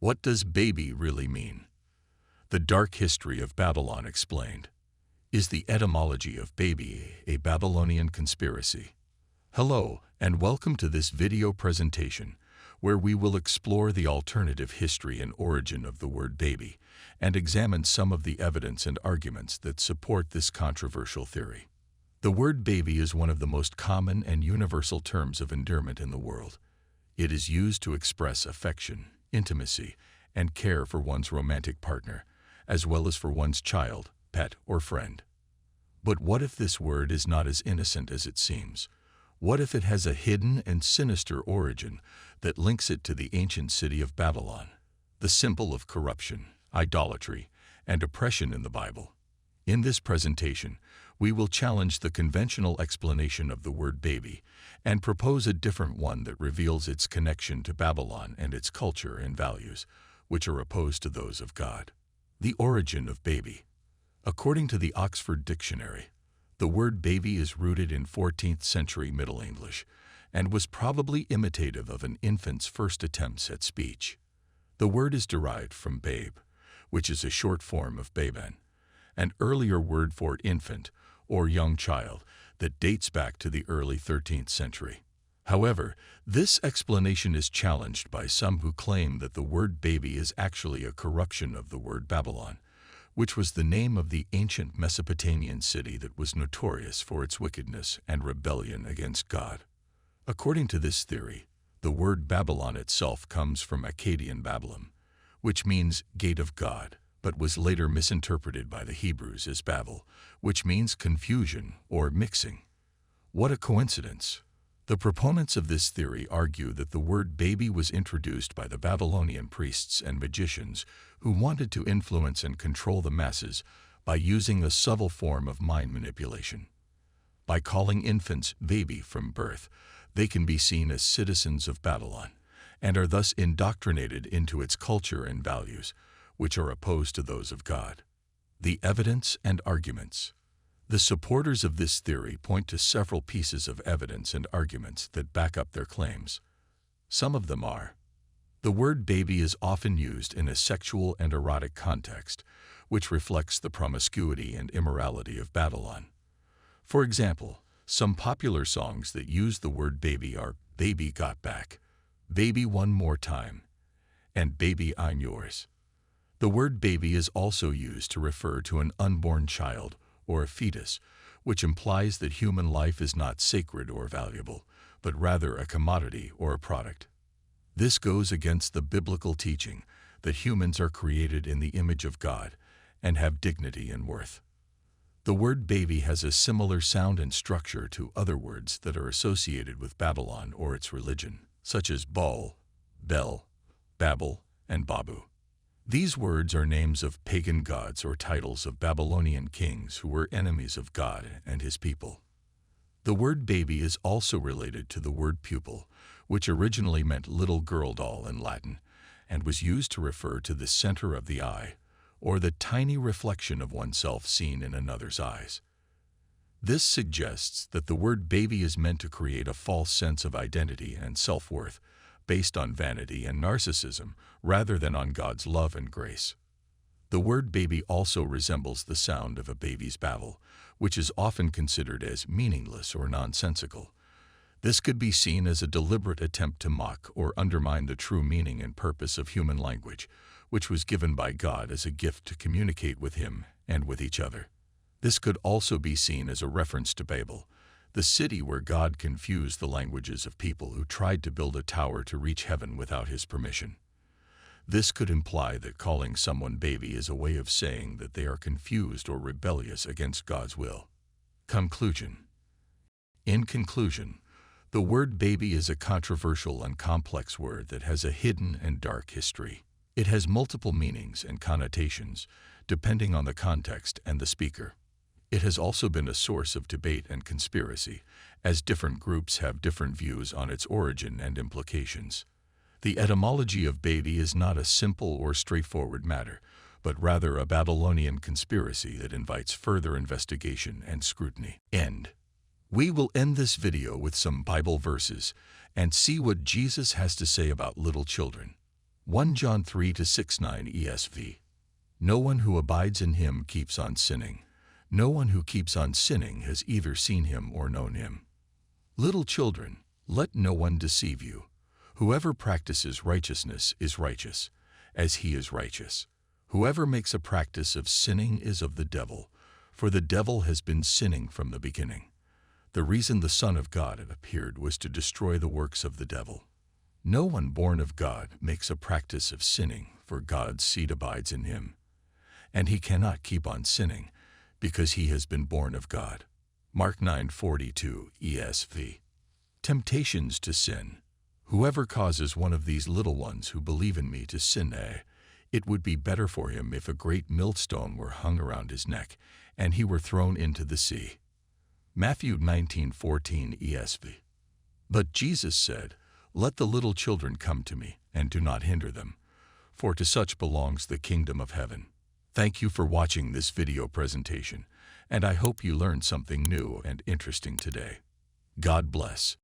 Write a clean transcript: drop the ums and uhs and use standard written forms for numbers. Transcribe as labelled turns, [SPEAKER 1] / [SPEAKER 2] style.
[SPEAKER 1] What does baby really mean? The Dark History of Babylon Explained. Is the etymology of baby a Babylonian conspiracy? Hello, and welcome to this video presentation, where we will explore the alternative history and origin of the word baby, and examine some of the evidence and arguments that support this controversial theory. The word baby is one of the most common and universal terms of endearment in the world. It is used to express affection, intimacy, and care for one's romantic partner, as well as for one's child, pet, or friend. But what if this word is not as innocent as it seems? What if it has a hidden and sinister origin that links it to the ancient city of Babylon, the symbol of corruption, idolatry, and oppression in the Bible? In this presentation, we will challenge the conventional explanation of the word baby and propose a different one that reveals its connection to Babylon and its culture and values, which are opposed to those of God. The origin of baby. According to the Oxford Dictionary, the word baby is rooted in 14th century Middle English and was probably imitative of an infant's first attempts at speech. The word is derived from babe, which is a short form of baben, an earlier word for infant or young child that dates back to the early 13th century. However, this explanation is challenged by some who claim that the word baby is actually a corruption of the word Babylon, which was the name of the ancient Mesopotamian city that was notorious for its wickedness and rebellion against God. According to this theory, the word Babylon itself comes from Akkadian Babylon, which means gate of God, but was later misinterpreted by the Hebrews as Babel, which means confusion or mixing. What a coincidence! The proponents of this theory argue that the word baby was introduced by the Babylonian priests and magicians who wanted to influence and control the masses by using a subtle form of mind manipulation. By calling infants baby from birth, they can be seen as citizens of Babylon and are thus indoctrinated into its culture and values, which are opposed to those of God. The evidence and arguments. The supporters of this theory point to several pieces of evidence and arguments that back up their claims. Some of them are: the word baby is often used in a sexual and erotic context, which reflects the promiscuity and immorality of Babylon. For example, some popular songs that use the word baby are Baby Got Back, Baby One More Time, and Baby I'm Yours. The word baby is also used to refer to an unborn child or a fetus, which implies that human life is not sacred or valuable, but rather a commodity or a product. This goes against the biblical teaching that humans are created in the image of God and have dignity and worth. The word baby has a similar sound and structure to other words that are associated with Babylon or its religion, such as Baal, Bel, Babel, and Babu. These words are names of pagan gods or titles of Babylonian kings who were enemies of God and his people. The word baby is also related to the word pupil, which originally meant little girl doll in Latin, and was used to refer to the center of the eye, or the tiny reflection of oneself seen in another's eyes. This suggests that the word baby is meant to create a false sense of identity and self-worth, based on vanity and narcissism rather than on God's love and grace. The word baby also resembles the sound of a baby's babble, which is often considered as meaningless or nonsensical. This could be seen as a deliberate attempt to mock or undermine the true meaning and purpose of human language, which was given by God as a gift to communicate with Him and with each other. This could also be seen as a reference to Babel, the city where God confused the languages of people who tried to build a tower to reach heaven without His permission. This could imply that calling someone baby is a way of saying that they are confused or rebellious against God's will. Conclusion. In conclusion, the word baby is a controversial and complex word that has a hidden and dark history. It has multiple meanings and connotations, depending on the context and the speaker. It has also been a source of debate and conspiracy, as different groups have different views on its origin and implications. The etymology of baby is not a simple or straightforward matter, but rather a Babylonian conspiracy that invites further investigation and scrutiny. End. We will end this video with some Bible verses and see what Jesus has to say about little children. 1 John 3-6-9 ESV. No one who abides in him keeps on sinning. No one who keeps on sinning has either seen him or known him. Little children, let no one deceive you. Whoever practices righteousness is righteous, as he is righteous. Whoever makes a practice of sinning is of the devil, for the devil has been sinning from the beginning. The reason the Son of God appeared was to destroy the works of the devil. No one born of God makes a practice of sinning, for God's seed abides in him. And he cannot keep on sinning, because he has been born of God. Mark 9:42 ESV. Temptations to sin. Whoever causes one of these little ones who believe in me to sin, it would be better for him if a great millstone were hung around his neck, and he were thrown into the sea. Matthew 19:14 ESV. But Jesus said, Let the little children come to me, and do not hinder them, for to such belongs the kingdom of heaven. Thank you for watching this video presentation, and I hope you learned something new and interesting today. God bless.